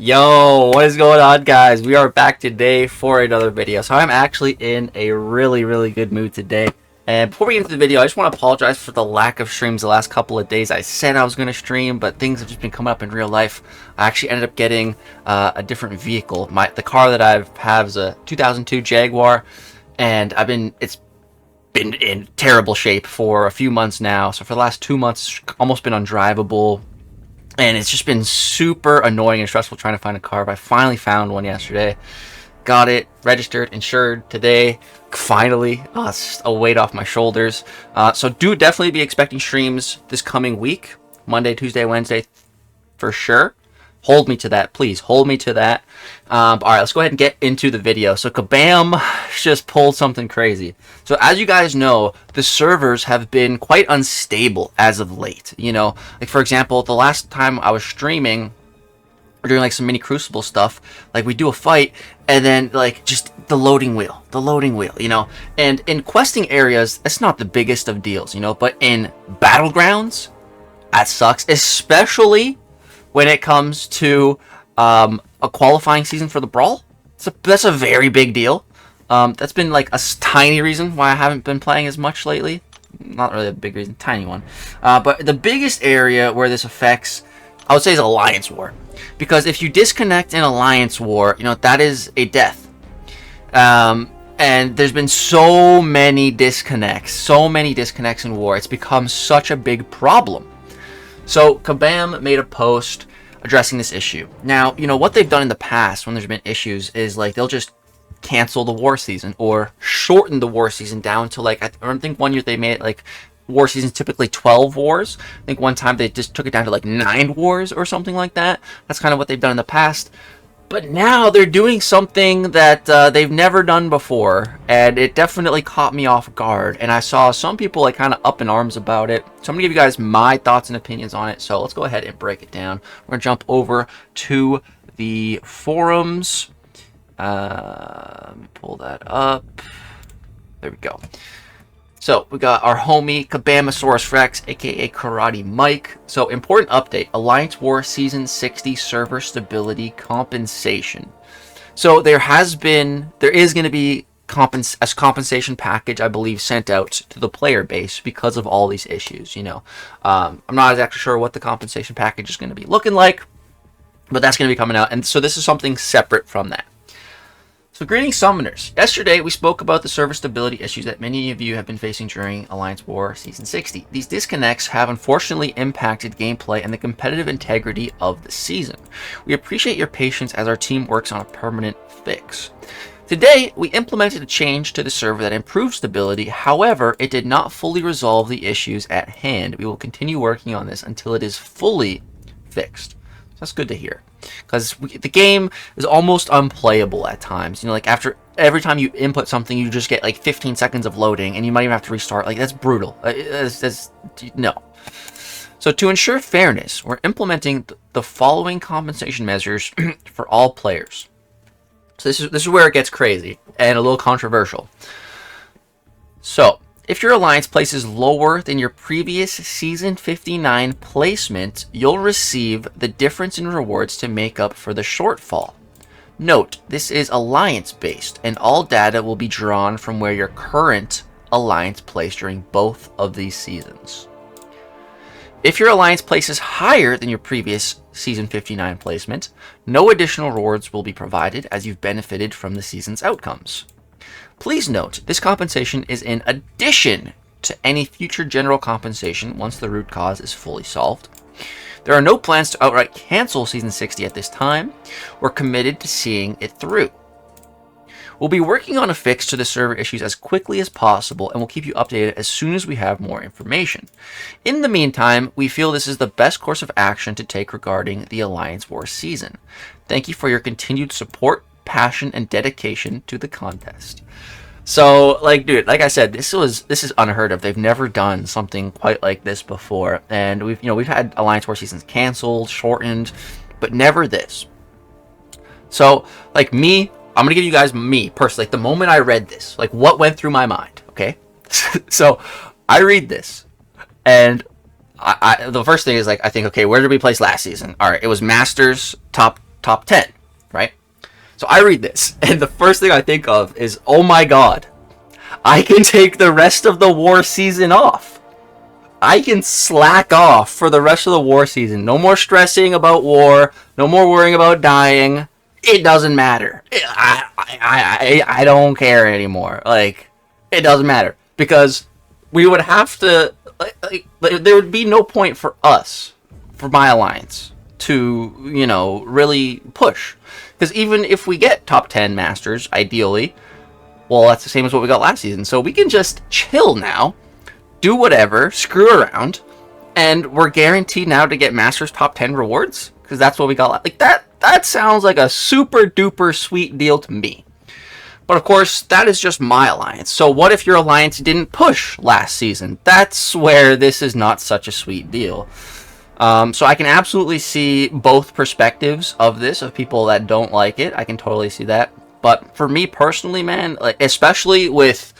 Yo, what is going on, guys? We are back today for another video. So I'm actually in a really good mood today. And before we get into the video, I just want to apologize for the lack of streams the last couple of days. I said I was going to stream, but things have just been coming up in real life. I actually ended up getting a different vehicle. The car that I have is a 2002 Jaguar, and it's been in terrible shape for a few months now. So for the last 2 months, it's almost been undrivable. And it's just been super annoying and stressful trying to find a car. But I finally found one yesterday. Got it registered, insured today. Finally. It's just a weight off my shoulders. So do definitely be expecting streams this coming week. Monday, Tuesday, Wednesday, for sure. Hold me to that, please. Hold me to that. All right, let's go ahead and get into the video. So Kabam just pulled something crazy. So as you guys know, the servers have been quite unstable as of late. You know, like for example, the last time I was streaming, or doing like some mini Crucible stuff, like we do a fight, and then like just the loading wheel, you know. And in questing areas, that's not the biggest of deals, you know. But in battlegrounds, that sucks, especially when it comes to a qualifying season for the Brawl. That's a very big deal. That's been like a tiny reason why I haven't been playing as much lately. Not really a big reason, tiny one. But the biggest area where this affects, I would say, is Alliance War. Because if you disconnect in Alliance War, you know, that is a death. And there's been so many disconnects in War. It's become such a big problem. So Kabam made a post addressing this issue. Now, you know, what they've done in the past when there's been issues is like they'll just cancel the war season or shorten the war season down to like, I think one year they made it like war season's typically 12 wars. I think one time they just took it down to like 9 wars or something like that. That's kind of what they've done in the past. But now they're doing something that they've never done before, and it definitely caught me off guard. And I saw some people like kind of up in arms about it. So I'm gonna give you guys my thoughts and opinions on it. So let's go ahead and break it down. We're gonna jump over to the forums. Let me pull that up. There we go. So we got our homie Kabamasaurus Rex, aka Karate Mike. So important update: Alliance War Season 60 server stability compensation. So there is going to be a compensation package, I believe, sent out to the player base because of all these issues. You know, I'm not exactly sure what the compensation package is going to be looking like, but that's going to be coming out, and so this is something separate from that. So greetings, Summoners. Yesterday, we spoke about the server stability issues that many of you have been facing during Alliance War Season 60. These disconnects have unfortunately impacted gameplay and the competitive integrity of the season. We appreciate your patience as our team works on a permanent fix. Today, we implemented a change to the server that improved stability. However, it did not fully resolve the issues at hand. We will continue working on this until it is fully fixed. That's good to hear, because the game is almost unplayable at times. You know, like after every time you input something, you just get like 15 seconds of loading, and you might even have to restart. Like, that's brutal. No. So to ensure fairness, we're implementing the following compensation measures for all players. So this is where it gets crazy and a little controversial. So if your alliance places lower than your previous Season 59 placement, you'll receive the difference in rewards to make up for the shortfall. Note, this is alliance-based, and all data will be drawn from where your current alliance placed during both of these seasons. If your alliance places higher than your previous Season 59 placement, no additional rewards will be provided as you've benefited from the season's outcomes. Please note, this compensation is in addition to any future general compensation once the root cause is fully solved. There are no plans to outright cancel Season 60 at this time. We're committed to seeing it through. We'll be working on a fix to the server issues as quickly as possible, and we'll keep you updated as soon as we have more information. In the meantime, we feel this is the best course of action to take regarding the Alliance War season. Thank you for your continued support, passion, and dedication to the contest. So, like, dude, like I said, this is unheard of. They've never done something quite like this before, and we've had Alliance War seasons canceled, shortened, but never this. So, like, I'm gonna give you guys me personally, like, the moment I read this, like, what went through my mind, okay? So I read this, and the first thing is, like, I think, okay, where did we place last season? All right, it was Masters top top 10, right? So I read this, and the first thing I think of is, oh my god, I can take the rest of the war season off. I can slack off for the rest of the war season. No more stressing about war. No more worrying about dying. It doesn't matter. I don't care anymore. Like, it doesn't matter. Because we would have to... there would be no point for us, for my alliance, to, you know, really push. Because even if we get top 10 masters, ideally, well, that's the same as what we got last season. So we can just chill now, do whatever, screw around, and we're guaranteed now to get masters top 10 rewards. Because that's what we got. Like, that sounds like a super duper sweet deal to me. But of course, that is just my alliance. So what if your alliance didn't push last season? That's where this is not such a sweet deal. So I can absolutely see both perspectives of this, of people that don't like it. I can totally see that. But for me personally, man, like, especially with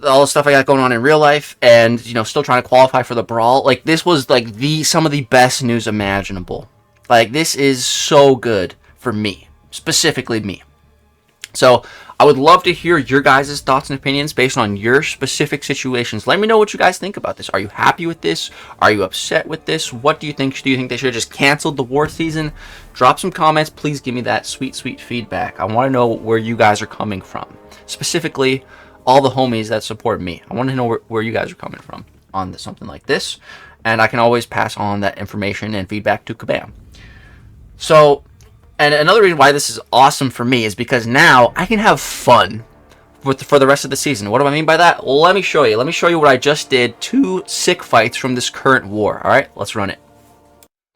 all the stuff I got going on in real life, and, you know, still trying to qualify for the brawl, like, this was like some of the best news imaginable. Like, this is so good for me, specifically me. So I would love to hear your guys' thoughts and opinions based on your specific situations. Let me know what you guys think about this. Are you happy with this? Are you upset with this? What do you think? Do you think they should have just canceled the war season? Drop some comments. Please give me that sweet, sweet feedback. I want to know where you guys are coming from. Specifically, all the homies that support me. I want to know where you guys are coming from on something like this. And I can always pass on that information and feedback to Kabam. So... and another reason why this is awesome for me is because now I can have fun for the rest of the season. What do I mean by that? Well, let me show you. Let me show you what I just did. 2 sick fights from this current war. All right, let's run it.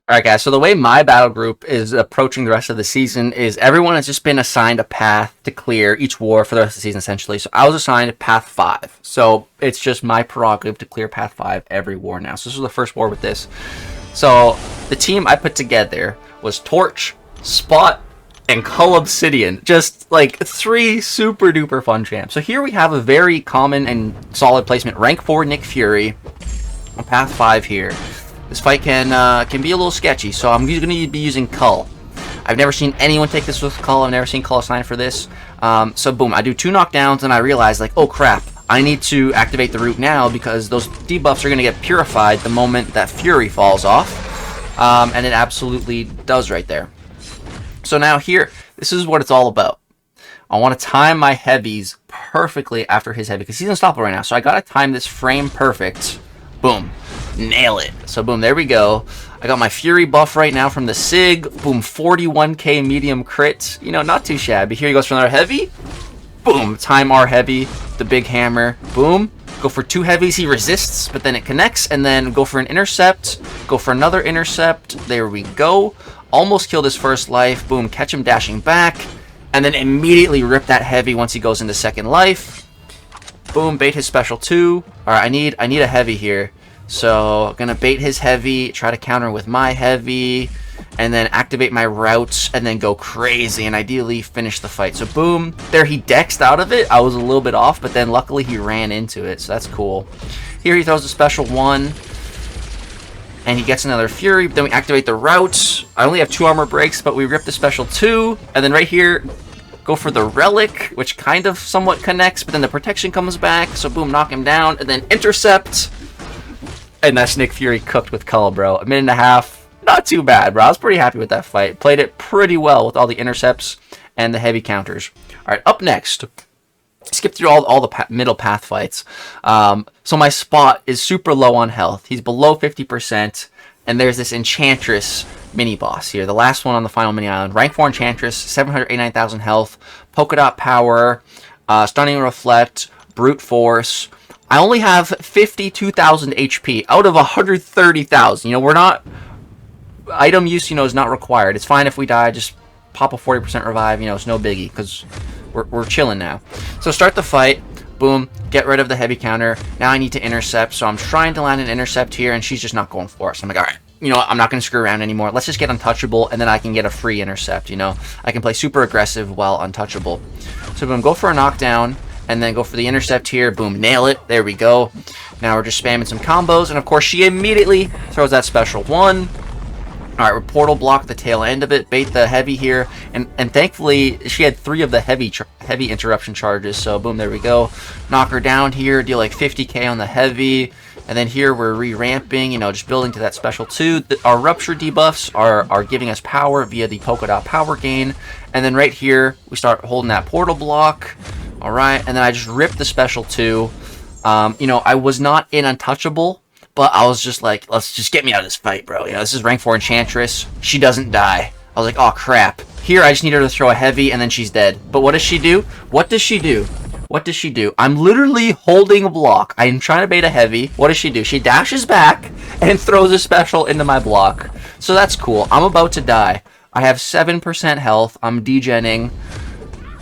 All right, guys. So the way my battle group is approaching the rest of the season is everyone has just been assigned a path to clear each war for the rest of the season, essentially. So I was assigned path 5. So it's just my prerogative to clear path 5 every war now. So this was the first war with this. So the team I put together was Torch, Spot, and Cull Obsidian. Just like 3 super duper fun champs. So here we have a very common and solid placement. Rank 4 Nick Fury on path 5 here. This fight can be a little sketchy, so I'm going to be using Cull. I've never seen anyone take this with Cull. I've never seen Cull assigned for this. So boom, I do 2 knockdowns, and I realize, like, oh crap, I need to activate the root now because those debuffs are going to get purified the moment that Fury falls off. And it absolutely does right there. So now here, this is what it's all about. I want to time my heavies perfectly after his heavy, because he's unstoppable right now. So I got to time this frame perfect. Boom. Nail it. So boom, there we go. I got my Fury buff right now from the SIG. Boom, 41k medium crit. You know, not too shabby. Here he goes for another heavy. Boom, time our heavy. The big hammer. Boom. Go for 2 heavies. He resists, but then it connects. And then go for an intercept. Go for another intercept. There we go. Almost killed his first life. Boom, catch him dashing back. And then immediately rip that heavy once he goes into second life. Boom, bait his special 2. Alright, I need a heavy here. So, gonna bait his heavy, try to counter with my heavy, and then activate my routes, and then go crazy, and ideally finish the fight. So boom, there he dexed out of it. I was a little bit off, but then luckily he ran into it, so that's cool. Here he throws a special 1. And he gets another Fury. Then we activate the route. I only have 2 armor breaks, but we rip the special 2. And then right here, go for the Relic, which kind of somewhat connects, but then the protection comes back. So boom, knock him down. And then intercept. And that's Nick Fury cooked with Cull, bro. 1.5 minutes. Not too bad, bro. I was pretty happy with that fight. Played it pretty well with all the intercepts and the heavy counters. All right, up next. Skip through all the middle path fights. So my Spot is super low on health. He's below 50%. And there's this Enchantress mini-boss here. The last one on the final mini-island. Rank 4 Enchantress, 789,000 health. Polka Dot Power. Stunning Reflect. Brute Force. I only have 52,000 HP out of 130,000. You know, we're not... item use, you know, is not required. It's fine if we die. Just pop a 40% revive. You know, it's no biggie because... We're chilling now. So start the fight. Boom. Get rid of the heavy counter. Now I need to intercept. So I'm trying to land an intercept here, and she's just not going for it. So I'm like, all right, you know what? I'm not going to screw around anymore. Let's just get untouchable, and then I can get a free intercept, you know? I can play super aggressive while untouchable. So boom, go for a knockdown, and then go for the intercept here. Boom, nail it. There we go. Now we're just spamming some combos, and of course she immediately throws that special 1. Alright, we're portal block the tail end of it, bait the heavy here, and thankfully she had 3 of the heavy interruption charges, so boom, there we go. Knock her down here, deal like 50k on the heavy, and then here we're re-ramping, you know, just building to that special 2. Our rupture debuffs are giving us power via the polka dot power gain, and then right here we start holding that portal block. Alright, and then I just ripped the special 2. You know, I was not in untouchable, but I was just like, let's just get me out of this fight, bro. You know, this is rank 4 Enchantress. She doesn't die. I was like, oh, crap. Here, I just need her to throw a heavy, and then she's dead. But what does she do? What does she do? What does she do? I'm literally holding a block. I'm trying to bait a heavy. What does she do? She dashes back and throws a special into my block. So that's cool. I'm about to die. I have 7% health. I'm degenning.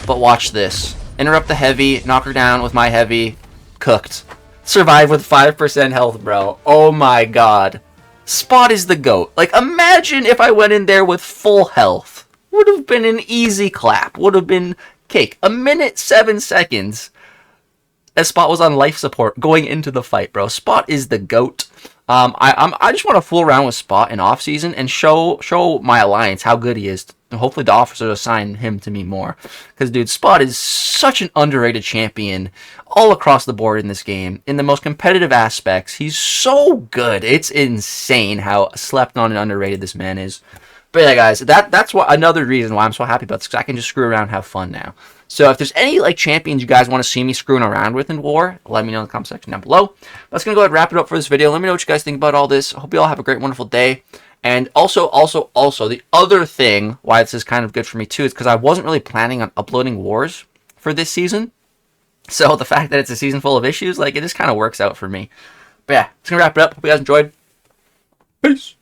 But watch this. Interrupt the heavy. Knock her down with my heavy. Cooked. Survive with 5% health, bro. Oh my god. Spot is the GOAT. Like, imagine if I went in there with full health. Would have been an easy clap. Would have been cake. 1 minute, 7 seconds. As Spot was on life support going into the fight, bro. Spot is the GOAT. I just want to fool around with Spot in off season and show my alliance how good he is. Hopefully the officers assign him to me more. Because, dude, Spot is such an underrated champion all across the board in this game. In the most competitive aspects, he's so good. It's insane how slept on and underrated this man is. But yeah, guys, that's another reason why I'm so happy about this. Because I can just screw around and have fun now. So if there's any like champions you guys want to see me screwing around with in War, let me know in the comment section down below. That's going to go ahead and wrap it up for this video. Let me know what you guys think about all this. I hope you all have a great, wonderful day. And also, the other thing why this is kind of good for me too is because I wasn't really planning on uploading Wars for this season. So the fact that it's a season full of issues, like, it just kind of works out for me. But yeah, it's going to wrap it up. Hope you guys enjoyed. Peace.